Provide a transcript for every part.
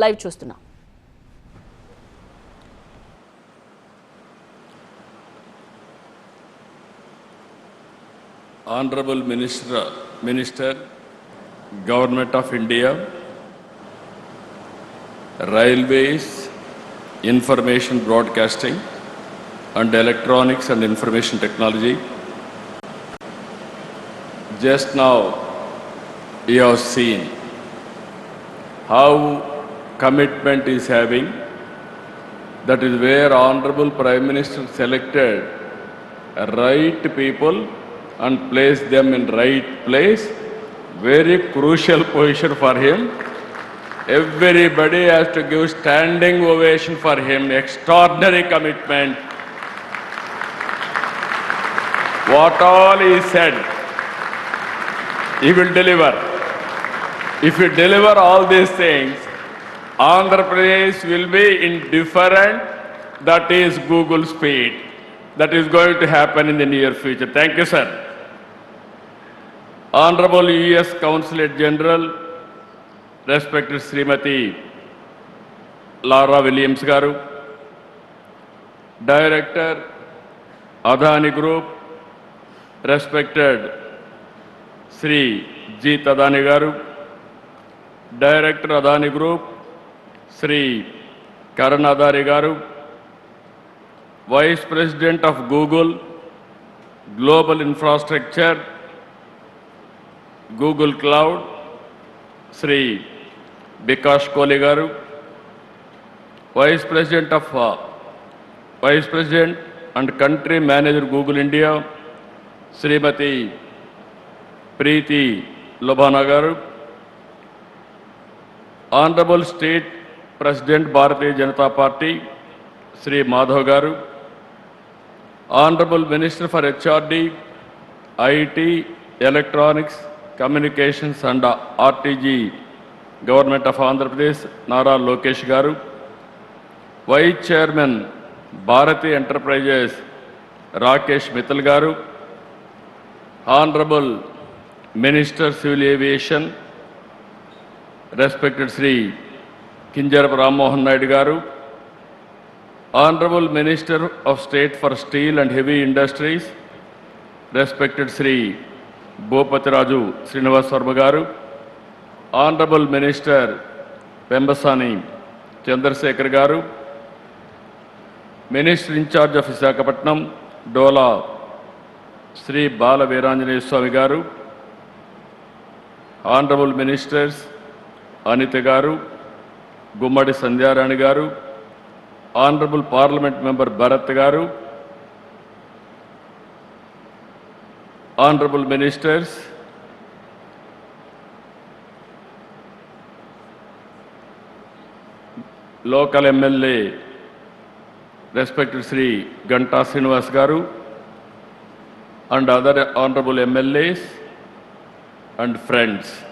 Live చూస్తున్నాం. Honorable Minister, Government of India, Railways, Information Broadcasting and Electronics and Information Technology. Just now you have seen how commitment is having. That is where Honorable Prime Minister selected right people and placed them in right place. Very crucial position for him. Everybody has to give standing ovation for him. Extraordinary commitment. What all he said, he will deliver. If you deliver all these things, Andhra Pradesh will be in different, that is Google speed. That is going to happen in the near future. Thank you, sir. Honorable U.S. Consulate General, respected Srimati Lara Williams Garu, Director, Adani Group, respected Sri G. Adani Garu, Director Adani Group, Sri Karan Adani Garu, Vice President of Google, Global Infrastructure, Google Cloud, Sri Bikash Kohli Garu, Vice President and Country Manager Google India, Srimati Preeti Lobhana Garu, Honorable State President Bharatiya Janata Party, Sri Madhav Garu, Honorable Minister for HRD, IT, Electronics, Communications and RTG, Government of Andhra Pradesh, Nara Lokesh Garu, Vice Chairman, Bharati Enterprises, Rakesh Mittal Garu, Honorable Minister Civil Aviation, respected Sri Kinjarap Ram Mohan Naidu Garu, Honorable Minister of State for Steel and Heavy Industries, respected Sri Bhopatiraju Srinivas Varma Garu, Honorable Minister Pembasani Chandrasekhar Garu, Minister in charge of Visakhapatnam, Dola Sri Bala Veeranjaneya Swami Garu, Honorable Ministers Anita Garu, Gummadi Sandhyarani Garu, Honorable Parliament Member Bharat Garu, Honorable Ministers, Local MLA, respected Sri Ganta Srinivas Garu, and other Honorable MLAs and friends.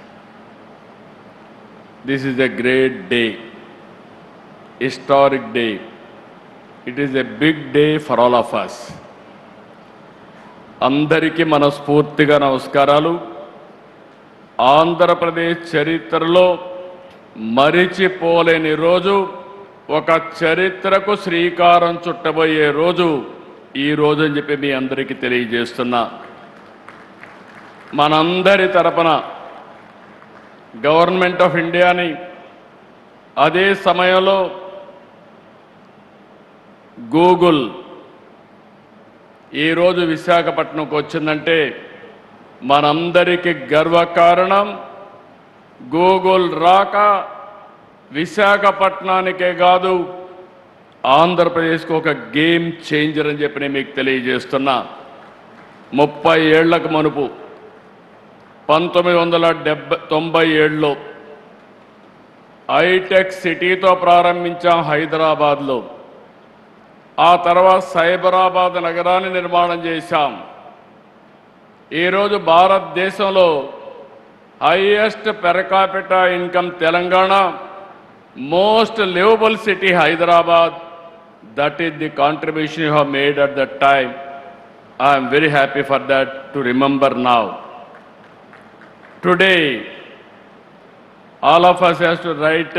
This is a great day, historic day. It is a big day for all of us. అందరికీ మనస్ఫూర్తిగా నమస్కారాలు. ఆంధ్రప్రదేశ్ చరిత్రలో మరిచిపోలేని రోజు, ఒక చరిత్రకు శ్రీకారం చుట్టబోయే రోజు ఈ రోజు అని చెప్పి మీ అందరికీ తెలియజేస్తున్నా. మనందరి తరపున గవర్నమెంట్ ఆఫ్ ఇండియాని, అదే సమయంలో గూగుల్ ఈరోజు విశాఖపట్నంకు వచ్చిందంటే మనందరికీ గర్వకారణం. గూగుల్ రాక విశాఖపట్నానికే కాదు, ఆంధ్రప్రదేశ్కు ఒక గేమ్ చేంజర్ అని చెప్పి నేను మీకు తెలియజేస్తున్నా. 30 ఏళ్లకు మునుపు 1997లో హైటెక్ సిటీతో ప్రారంభించాం హైదరాబాద్లో. ఆ తర్వాత సైబరాబాద్ నగరాన్ని నిర్మాణం చేశాం. ఈరోజు భారతదేశంలో highest per capita income Telangana, most liveable city Hyderabad. That is the contribution you have made at that time. I am very happy for that to remember now. Today, all of us has to write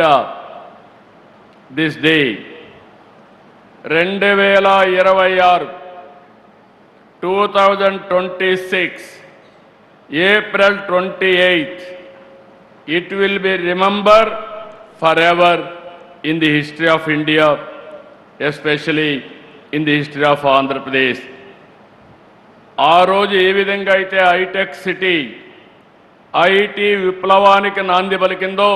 this day. 2026 2026 April 28th, it will be remembered forever in the history of India, especially in the history of Andhra Pradesh. ఆ రోజు ఏ విధంగా అయితే hitech city IT విప్లవానికి నాంది పలికిందో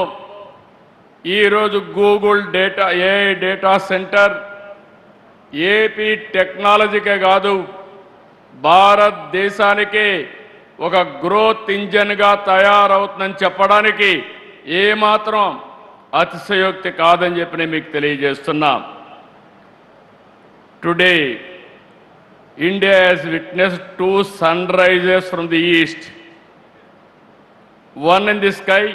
ఈరోజు Google data AI data centre AP టెక్నాలజీకే కాదు భారతదేశానికి ఒక గ్రోత్ ఇంజన్గా తయారవుతుందని చెప్పడానికి ఏమాత్రం అతిశయోక్తి కాదని చెప్పి నేను మీకు తెలియజేస్తున్నా. Today India has witnessed two sunrises from the east, one in the sky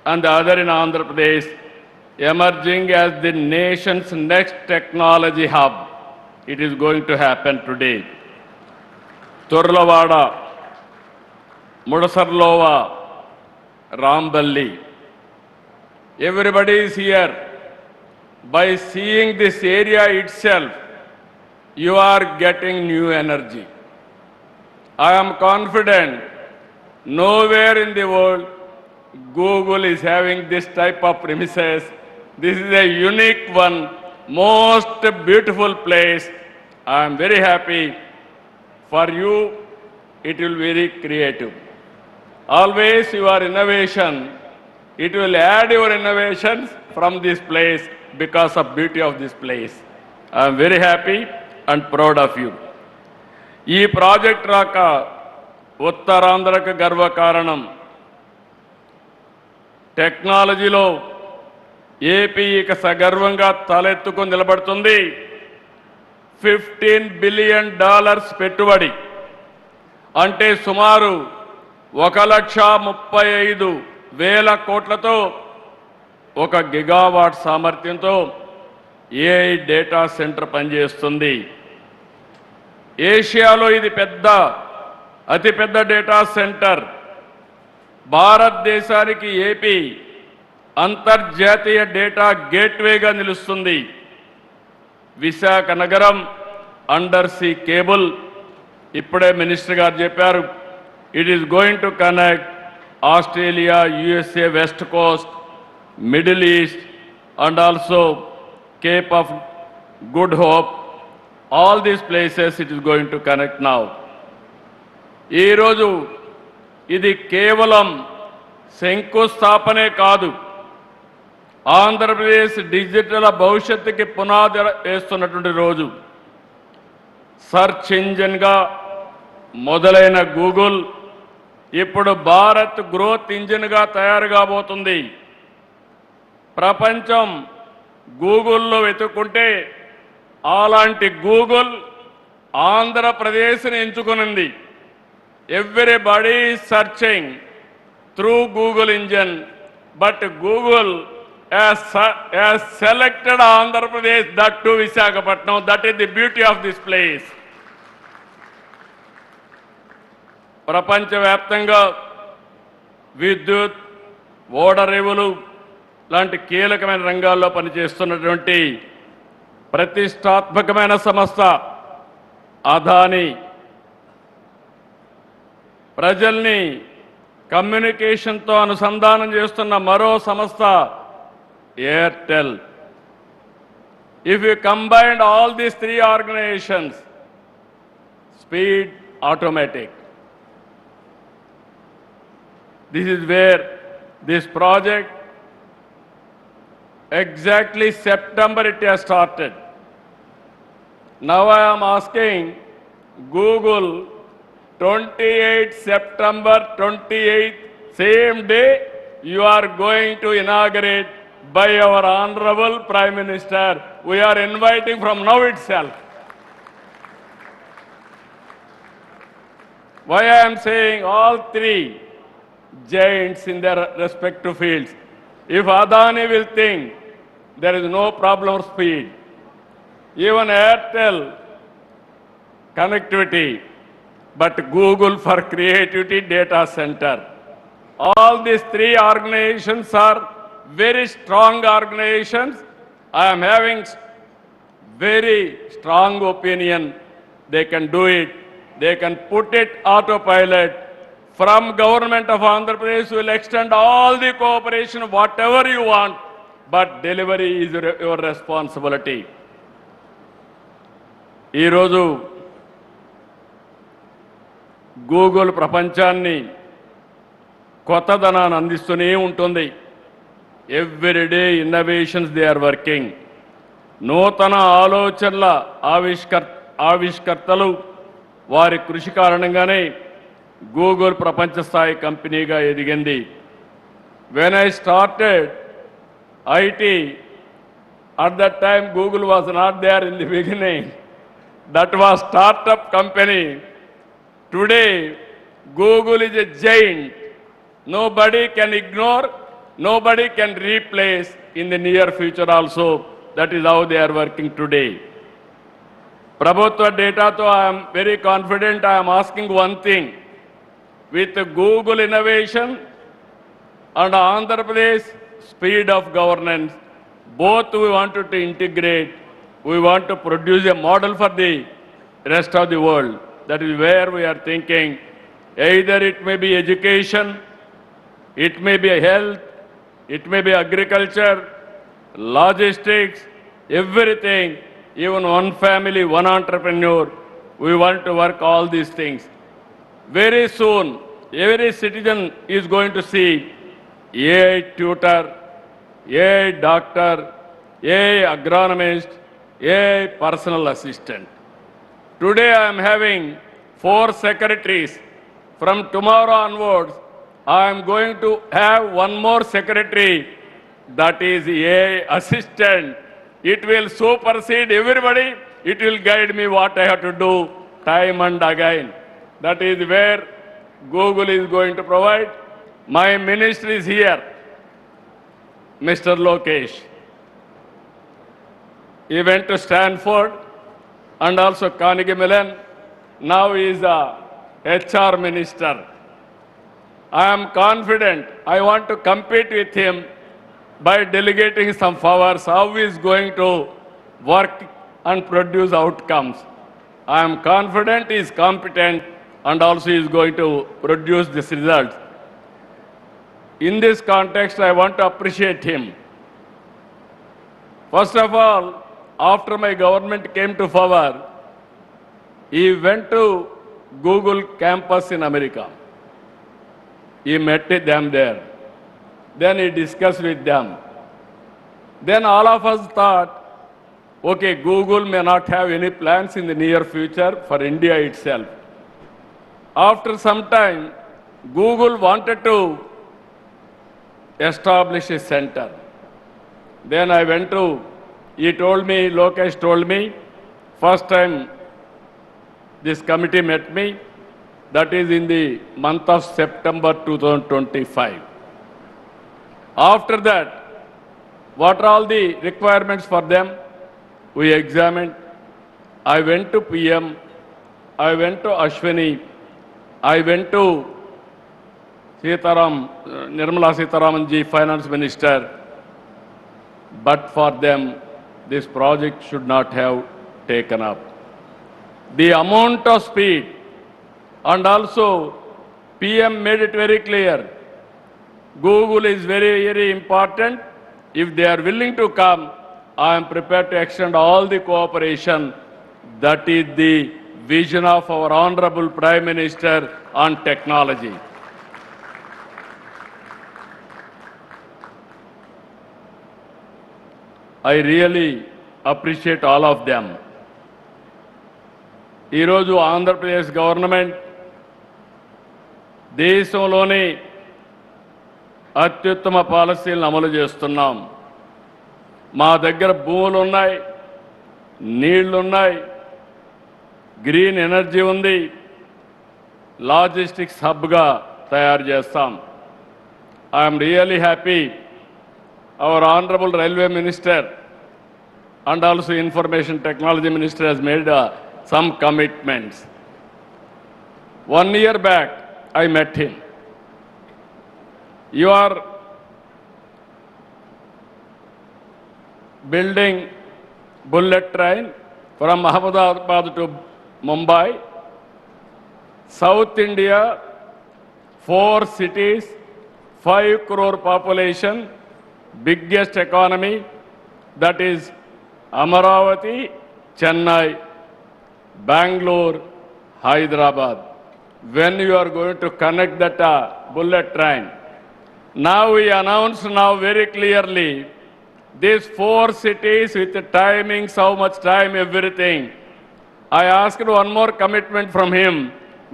and the other in Andhra Pradesh, emerging as the nation's next technology hub. It is going to happen today. Turlavada, Mudasarlova, Ramballi. Everybody is here. By seeing this area itself, you are getting new energy. I am confident nowhere in the world Google is having this type of premises. This is a unique one, most beautiful place. I am very happy for you. It will be very creative. Always your innovation, it will add your innovations from this place because of beauty of this place. I am very happy and proud of you. ఈ project రాక ఉత్తరాంధ్రకు గర్వకారణం. టెక్నాలజీలో AP ఇక సగర్వంగా తలెత్తుకొని నిలబడుతుంది. $15 billion పెట్టుబడి అంటే సుమారు 1,35,000 కోట్లతో 1 గిగావాట్ సామర్థ్యంతో ఏఐ డేటా సెంటర్ పనిచేస్తుంది. ఏషియాలో ఇది అతిపెద్ద డేటా సెంటర్. భారతదేశానికి ఏపీ అంతర్జాతీయ డేటా గేట్వేగా నిలుస్తుంది. విశాఖ నగరం అండర్ సీ కేబుల్ ఇప్పుడే మినిస్టర్ గారు చెప్పారు. It is going to connect Australia, USA west Coast, middle east and also Cape of Good Hope, all these places it is going to connect now. ఈ రోజు ఇది కేవలం శంకుస్థాపనే కాదు, ఆంధ్రప్రదేశ్ డిజిటల్ భవిష్యత్తుకి పునాది వేస్తున్నటువంటి రోజు. సర్చ్ ఇంజిన్గా మొదలైన గూగుల్ ఇప్పుడు భారత్ గ్రోత్ ఇంజిన్గా తయారు కాబోతుంది. ప్రపంచం గూగుల్లో వెతుక్కుంటే అలాంటి గూగుల్ ఆంధ్రప్రదేశ్ని ఎంచుకునింది. Everybody searching through Google engine, but Google has selected Andhra Pradesh, that too Visakhapatnam. That is the beauty of this place. ప్రపంచవ్యాప్తంగా విద్యుత్, ఓడరేవులు లాంటి కీలకమైన రంగాల్లో పనిచేస్తున్నటువంటి ప్రతిష్టాత్మకమైన సంస్థ అదానీ. ప్రజల్ని కమ్యూనికేషన్తో అనుసంధానం చేస్తున్న మరో సంస్థ Airtel. If you combined all these 3 organisations, speed automatic. This is where this project, exactly September it has started. Now I am asking Google, 28 September 28th, same day you are going to inaugurate by our Honorable Prime Minister. We are inviting from now itself. Why I am saying all 3 giants in their respective fields. If Adani will think there is no problem of speed, even Airtel connectivity, but Google for creativity data center. All these 3 organizations are very strong organizations I am having very strong opinion. They can do it. They can put it autopilot. From government of Andhra Pradesh will extend all the cooperation, whatever you want, but delivery is your responsibility. ఈరోజు Google ప్రపంచాన్ని కొత్తదనాన్ని అందిస్తూనే ఉంటుంది. Everyday innovations they are working. నూతన ఆలోచనల ఆవిష్కర్తలు వారి కృషి కారణంగానే గూగుల్ ప్రపంచ స్థాయి కంపెనీగా ఎదిగింది. When I started IT, at that time Google was not there in the beginning. That was startup company. Today Google is a giant. Nobody can ignore, nobody can replace in the near future also. That is how they are working today. Prabhutva data to I am very confident. I am asking one thing. With Google innovation and Andhra Pradesh speed of governance, both we wanted to integrate. We want to produce a model for the rest of the world. That is where we are thinking. Either it may be education, it may be health, it may be agriculture, logistics, everything, even one family, one entrepreneur. We want to work all these things. Very soon, every citizen is going to see AI tutor, AI doctor, AI agronomist, AI personal assistant. Today I am having 4 secretaries. From tomorrow onwards, I am going to have one more secretary, that is AI assistant. It will supersede everybody. It will guide me what I have to do time and again. That is where Google is going to provide. My minister is here, Mr. Lokesh. He went to Stanford and also Carnegie Mellon. Now he is a HR minister. I am confident. I want to compete with him by delegating some powers, how he is going to work and produce outcomes. I am confident he is competent and also he is going to produce this result. In this context, I want to appreciate him. First of all, after my government came to power, he went to Google campus in America. He met them there. Then he discussed with them. Then all of us thought, okay, Google may not have any plans in the near future for India itself. After some time, Google wanted to establish a center. Then I went to, he told me, Lokesh told me, first time this committee met me, that is in the month of September 2025. After that, what are all the requirements for them? We examined. I went to PM, I went to Ashwini, I went to Nirmala Sitharaman ji, Finance Minister. But for them, this project should not have taken up. The amount of speed, and also PM made it very clear. Google is very, very important. If they are willing to come, I am prepared to extend all the cooperation. That is the vision of our Honorable Prime Minister on technology. I really appreciate all of them. ఈరోజు Andhra Pradesh government దేశంలోనే అత్యుత్తమ పాలసీలను అమలు చేస్తున్నాం. మా దగ్గర భూములు ఉన్నాయి, నీళ్లున్నాయి, గ్రీన్ ఎనర్జీ ఉంది, లాజిస్టిక్స్ హబ్గా తయారు చేస్తాం. I'm really happy our Honorable Railway Minister and also Information Technology Minister has made some commitments. 1 year back, I met him. building bullet train from Ahmedabad to Mumbai. South India, 4 cities, 5 crore population, biggest economy, that is Amaravati, Chennai, Bangalore, Hyderabad. When you are going to connect that bullet train, now we announce now very clearly these 4 cities with the timings, how much time, everything. I asked one more commitment from him.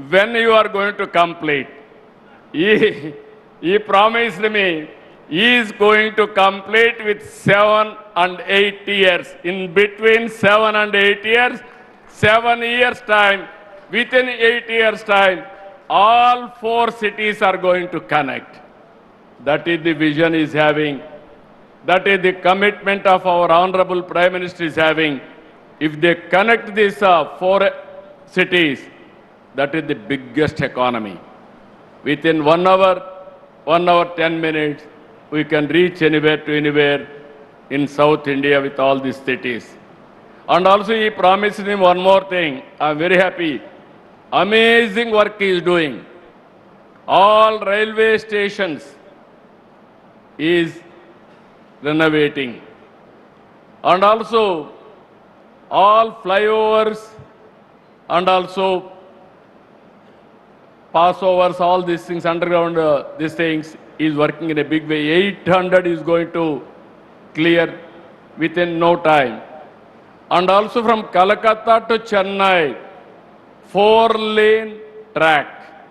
When you are going to complete? He promised me he is going to complete with 7 and 8 years. In between 7 and 8 years, 7 years time, within 8 years time, all 4 cities are going to connect. That is the vision he is having. That is the commitment of our Honorable Prime Minister is having. If they connect these 4 cities, that is the biggest economy. Within 1 hour, 10 minutes, we can reach anywhere to anywhere in South India with all these cities. And also he promised him one more thing. I am very happy. Amazing work he is doing. All railway stations is renovating. And also all flyovers and also passovers, all these things, underground, these things, is working in a big way. 800 is going to clear within no time. And also from Kolkata to Chennai, 4-lane track,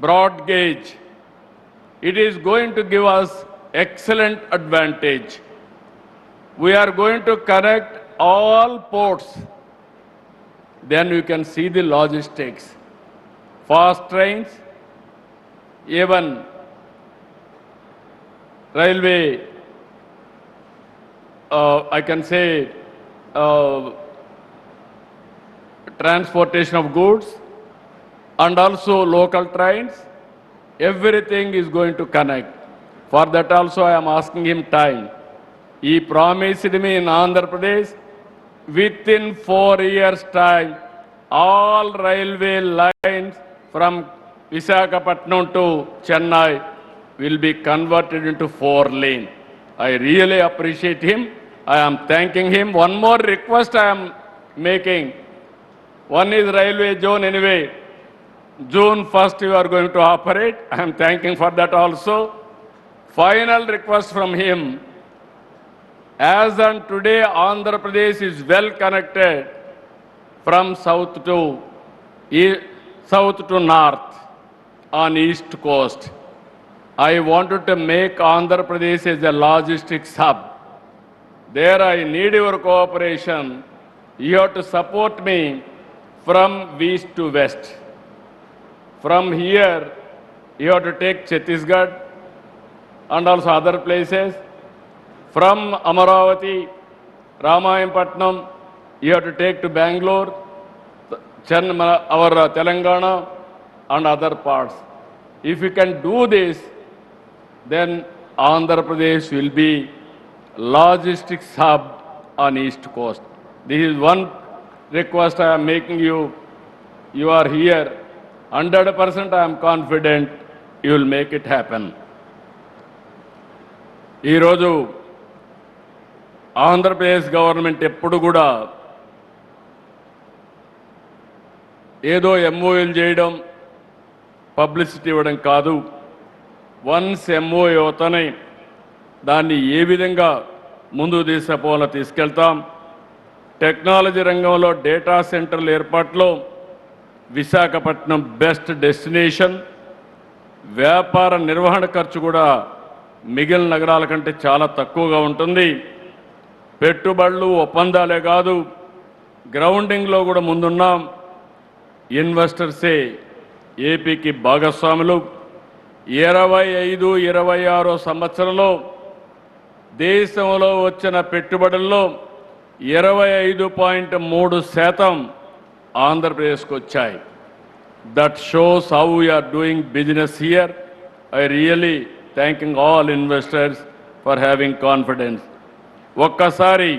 broad gauge. It is going to give us excellent advantage. We are going to connect all ports. Then you can see the logistics. Fast trains, even railway, I can say transportation of goods, and also local trains, everything is going to connect. For that also I am asking him time. He promised me in Andhra Pradesh, within 4 years time, all railway lines from Visakhapatnam to Chennai will be converted into 4-lane. I really appreciate him. I am thanking him. One more request I am making. One is railway zone anyway. June 1st you are going to operate. I am thanking for that also. Final request from him. As on today, Andhra Pradesh is well connected from south to north on east coast. I wanted to make Andhra Pradesh as a logistics hub. There I need your cooperation. You have to support me from east to west. From here, you have to take Chhattisgarh and also other places. From Amaravati, Ramayampatnam, you have to take to Bangalore, our Telangana and other parts. If you can do this, then Andhra Pradesh will be logistics hub on east coast. This is one request I am making you. You are here. 100% I am confident you will make it happen. ఈ రోజు Andhra Pradesh government ఎప్పుడు కూడా ఏదో ఎంఓయూలు చేయడం, publicity ఇవ్వడం కాదు. Once MoU అవుతానే దాన్ని ఏ విధంగా ముందుకు తీసుకుపోవాలో తీసుకెళ్తాం. టెక్నాలజీ రంగంలో డేటా సెంటర్ల ఏర్పాటులో విశాఖపట్నం బెస్ట్ డెస్టినేషన్. వ్యాపార నిర్వహణ ఖర్చు కూడా మిగిలిన నగరాల కంటే చాలా తక్కువగా ఉంటుంది. పెట్టుబడులు, ఒప్పందాలే కాదు, గ్రౌండింగ్లో కూడా ముందున్నాం. ఇన్వెస్టర్సే ఏపీకి భాగస్వాములు. 25-26 సంవత్సరంలో దేశంలో వచ్చిన పెట్టుబడుల్లో 25.3% ఆంధ్రప్రదేశ్కు వచ్చాయి. That shows how we are doing business here. I really thanking all investors for having confidence. ఒక్కసారి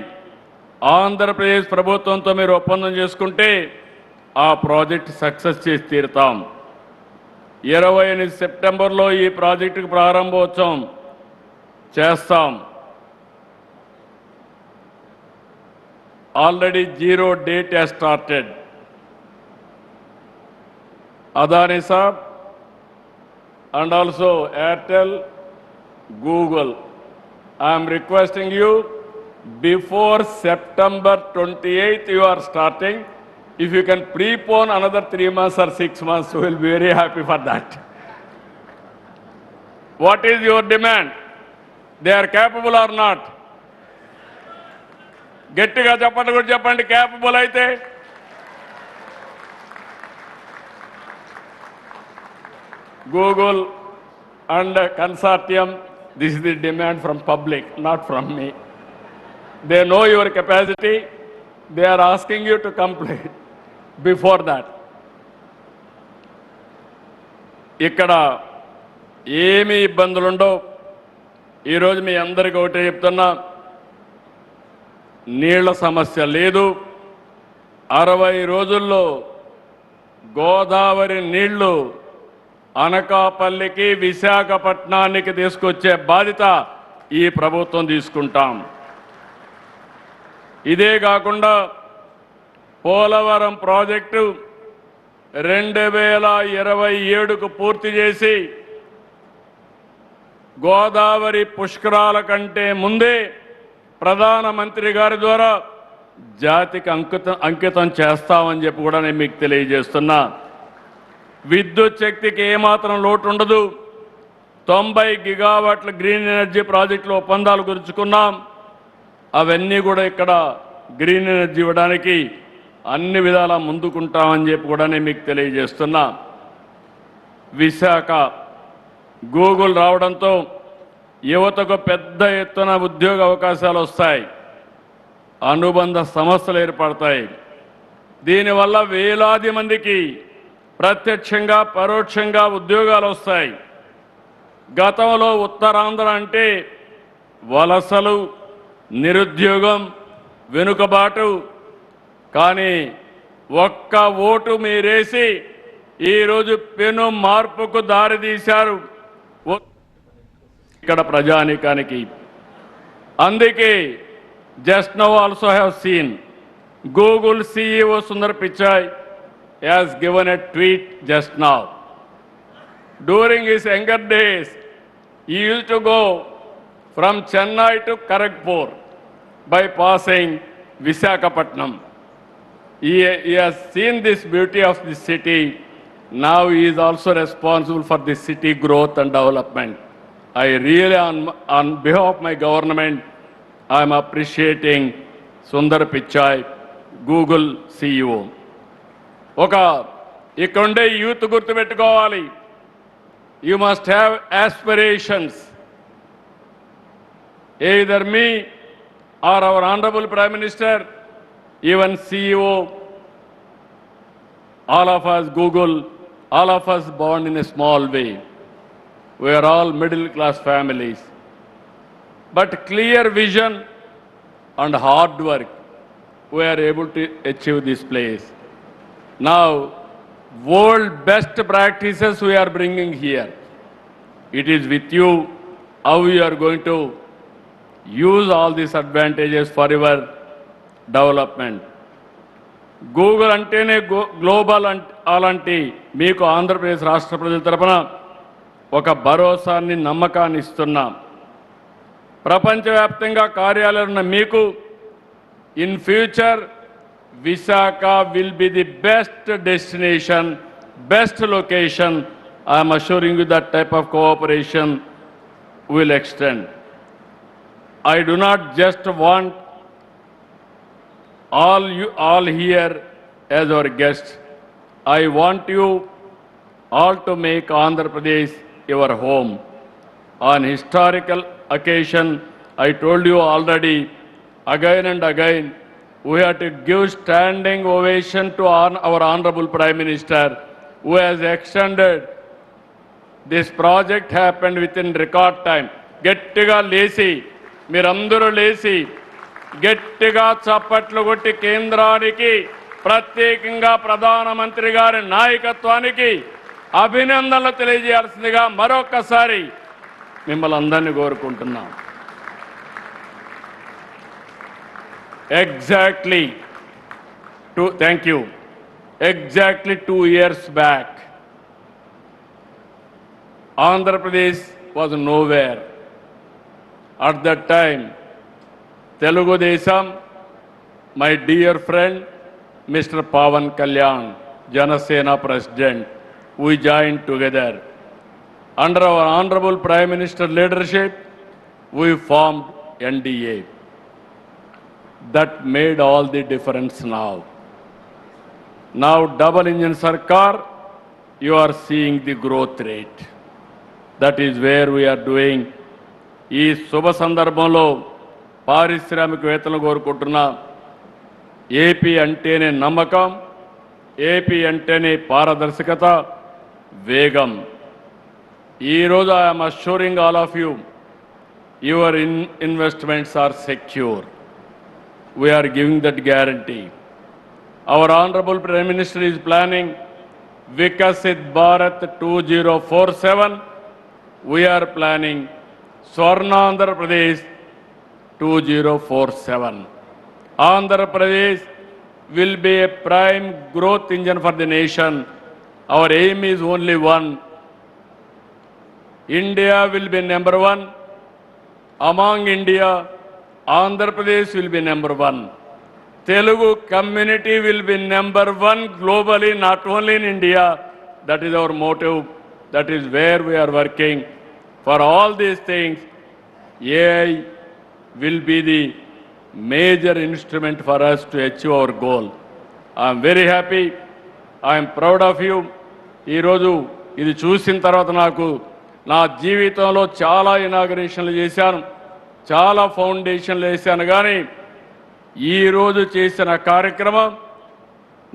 ఆంధ్రప్రదేశ్ ప్రభుత్వంతో మీరు ఒప్పందం చేసుకుంటే ఆ ప్రాజెక్ట్ సక్సెస్ చేసి తీరుతాం. 28 సెప్టెంబర్లో ఈ ప్రాజెక్టుకు ప్రారంభోత్సవం చేస్తాం. Already zero date has started. Adani Saab and also Airtel, Google. I am requesting you, before September 28th you are starting. If you can prepone another 3 months or 6 months, we will be very happy for that. What is your demand? They are capable or not? గట్టిగా చెప్పండి, కూడా చెప్పండి. Capable అయితే Google and consortium, this is the demand from public, not from me. They know your capacity. They are asking you to complete before that. ఇక్కడ ఏమీ ఇబ్బందులుండవు. ఈరోజు మీ అందరికీ ఒకటే చెప్తున్నా, నీళ్ల సమస్య లేదు. 60 రోజుల్లో గోదావరి నీళ్లు అనకాపల్లికి, విశాఖపట్నానికి తీసుకొచ్చే బాధ్యత ఈ ప్రభుత్వం తీసుకుంటాం. ఇదే కాకుండా పోలవరం ప్రాజెక్టు 2027కు పూర్తి చేసి గోదావరి పుష్కరాల కంటే ముందే ప్రధానమంత్రి గారి ద్వారా జాతికి అంకితం చేస్తామని చెప్పి కూడా నేను మీకు తెలియజేస్తున్నా. విద్యుత్ శక్తికి ఏమాత్రం లోటు ఉండదు. 90 గిగావాట్ల గ్రీన్ ఎనర్జీ ప్రాజెక్టులు ఒప్పందాలు కుదుర్చుకున్నాం. అవన్నీ కూడా ఇక్కడ గ్రీన్ ఎనర్జీ ఇవ్వడానికి అన్ని విధాలా ముందుకుంటామని చెప్పి కూడా నేను మీకు తెలియజేస్తున్నా. విశాఖ గూగుల్ రావడంతో యువతకు పెద్ద ఎత్తున ఉద్యోగ అవకాశాలు వస్తాయి, అనుబంధ సంస్థలు ఏర్పడతాయి. దీనివల్ల వేలాది మందికి ప్రత్యక్షంగా పరోక్షంగా ఉద్యోగాలు వస్తాయి. గతంలో ఉత్తరాంధ్ర అంటే వలసలు, నిరుద్యోగం, వెనుకబాటు. కానీ ఒక్క ఓటు మీరేసి ఈరోజు పెను మార్పుకు దారితీశారు ఇక్కడ ప్రజానీకానికి. అందుకే just now also have seen Google CEO Sundar Pichai has given a tweet just now. During his younger days, he used to go from Chennai to Kharagpur by passing Visakhapatnam. He has seen this beauty of the city. Now he is also responsible for the city growth and development. I really, on behalf of my government, I am appreciating Sundar Pichai, Google CEO. ఇక్కడుండే youth గుర్తుపెట్టుకోవాలి. You must have aspirations. Either me or our Honorable Prime Minister, even CEO, all of us, Google, all of us born in a small way. We are all middle class families. But clear vision and hard work, we are able to achieve this place. Now, world best practices we are bringing here. It is with you how you are going to use all these advantages for your development. Google అంటేనే global అలాంటి మీకు ఆంధ్రప్రదేశ్ రాష్ట్ర ప్రజల తరపున ఒక భరోసాన్ని, నమ్మకాన్ని ఇస్తున్నాం. ప్రపంచవ్యాప్తంగా కార్యాలయాలు ఉన్న మీకు in future Visakha will be the best destination, best location. I am assuring you that type of cooperation will extend. I do not just want all here as our guests. I want you all to make Andhra Pradesh your home. On historical occasion, I told you already, again and again, we have to give standing ovation to our Honorable Prime Minister, who has extended this project happened within record time. గట్టిగా లేచి మీరందరూ లేచి గట్టిగా చప్పట్లు కొట్టి కేంద్రానికి ప్రత్యేకంగా ప్రధానమంత్రి గారి నాయకత్వానికి అభినందనలు తెలియజేయాల్సిందిగా మరొకసారి మిమ్మల్ని అందరినీ కోరుకుంటున్నాం. Exactly 2 years back, Andhra Pradesh was nowhere. At that time, Telugu Desam, my dear friend, Mr. Pawan Kalyan, Janasena President, we joined together. Under our Honorable Prime Minister leadership, we formed NDA. That made all the difference now. Now double engine Sarkar, you are seeing the growth rate. That is where we are doing. ఈ శుభ సందర్భంలో పారిశ్రామికవేత్తలు కోరుకుంటున్నా, AP అంటేనే నమ్మకం, AP అంటేనే పారదర్శకత, వేగం. ఈరోజు I'm assuring all of you, your investments are secure. We are giving that guarantee. Our Honorable Prime Minister is planning Vikasit Bharat 2047. We are planning Swarna Andhra Pradesh 2047. Andhra Pradesh will be a prime growth engine for the nation. Our aim is only one. India will be number one. Among India, Andhra Pradesh will be number one. Telugu community will be number one globally, not only in India. That is our motive. That is where we are working. For all these things, AI will be the major instrument for us to achieve our goal. I am very happy. I am proud of you. ఈ రోజు ఇది చూసిన తర్వాత నాకు నా జీవితంలో చాలా ఇనాగరేషన్లు చేశాను, చాలా ఫౌండేషన్లు వేశాను, కానీ ఈరోజు చేసిన కార్యక్రమం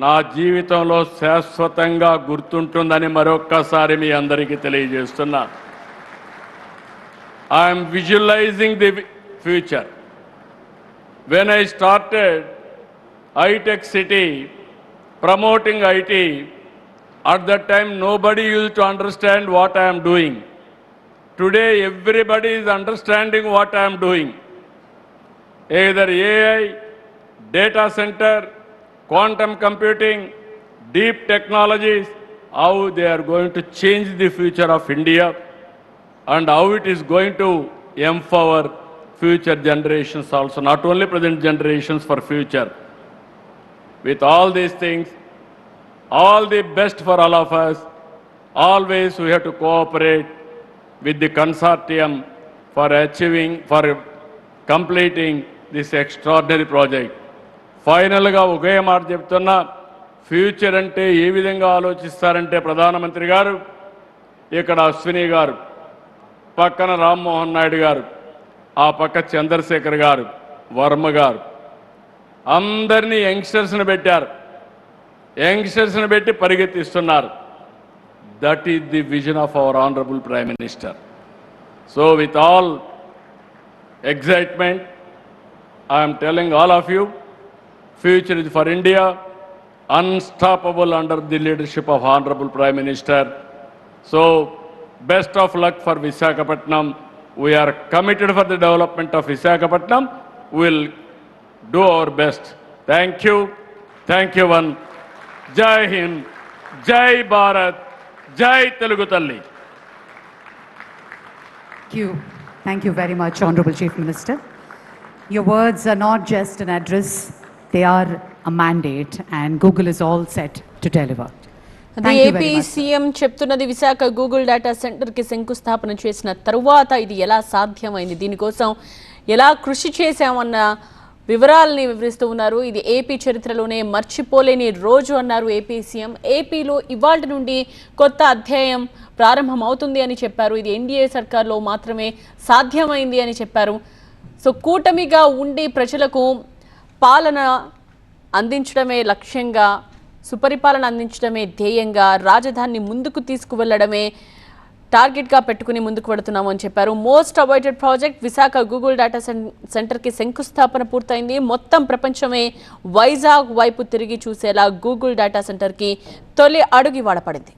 నా జీవితంలో శాశ్వతంగా గుర్తుంటుందని మరొక్కసారి మీ అందరికీ తెలియజేస్తున్నా. I'm visualising the future. When I started high-tech city, promoting IT, at that time nobody used to understand what I am doing. Today everybody is understanding what I am doing. Either AI, data center, quantum computing, deep technologies, how they are going to change the future of India and how it is going to empower future generations also, not only present generations, for future. With all these things, all the best for all of us. Always we have to cooperate with the consortium for achieving, for completing this extraordinary project. ఫైనల్గా ఒకే మాట చెప్తున్నా, future అంటే ఏ విధంగా ఆలోచిస్తారంటే ప్రధానమంత్రి గారు, ఇక్కడ అశ్విని గారు, పక్కన రామ్మోహన్ నాయుడు గారు, ఆ పక్క చంద్రశేఖర్ గారు, వర్మ గారు, అందరినీ యంగ్స్టర్స్ని పెట్టారు. యంగ్స్టర్స్ని పెట్టి పరిగెత్తిస్తున్నారు. That is the vision of our honourable prime minister. So with all excitement, I am telling all of you, future is for India, unstoppable under the leadership of Honorable Prime Minister. So, best of luck for Visakhapatnam. We are committed for the development of Visakhapatnam. We will do our best. Thank you. Thank you one. Jai Hind, Jai Bharat, Jai Telugu Talli. Thank you very much, Honorable Chief Minister. Your words are not just an address, they are a mandate, and Google is all set to deliver. The AP CM చెప్తున్నది Visakha Google data centre కి శంకుస్థాపన చేసిన తరువాత ఇది ఎలా సాధ్యమైంది, దీనికోసం ఎలా కృషి చేశామన్న వివరాలని వివరిస్తూ ఉన్నారు. ఇది ఏపీ చరిత్రలోనే మర్చిపోలేని రోజు అన్నారు ఏపీ సీఎం. ఏపీలో ఇవాల్టి నుండి కొత్త అధ్యాయం ప్రారంభమవుతుంది అని చెప్పారు. ఇది ఎన్డీఏ సర్కార్లో మాత్రమే సాధ్యమైంది అని చెప్పారు. సో కూటమిగా ఉండి ప్రజలకు పాలన అందించడమే లక్ష్యంగా, సుపరిపాలన అందించడమే ధ్యేయంగా, రాజధానిని ముందుకు తీసుకువెళ్లడమే టార్గెట్గా పెట్టుకుని ముందుకు వెడుతున్నాము అని చెప్పారు. Most awaited project Visakha Google data సెంటర్కి శంకుస్థాపన పూర్తయింది. మొత్తం ప్రపంచమే వైజాగ్ వైపు తిరిగి చూసేలా గూగుల్ డేటా సెంటర్కి తొలి అడుగు ఇవాళ పడింది.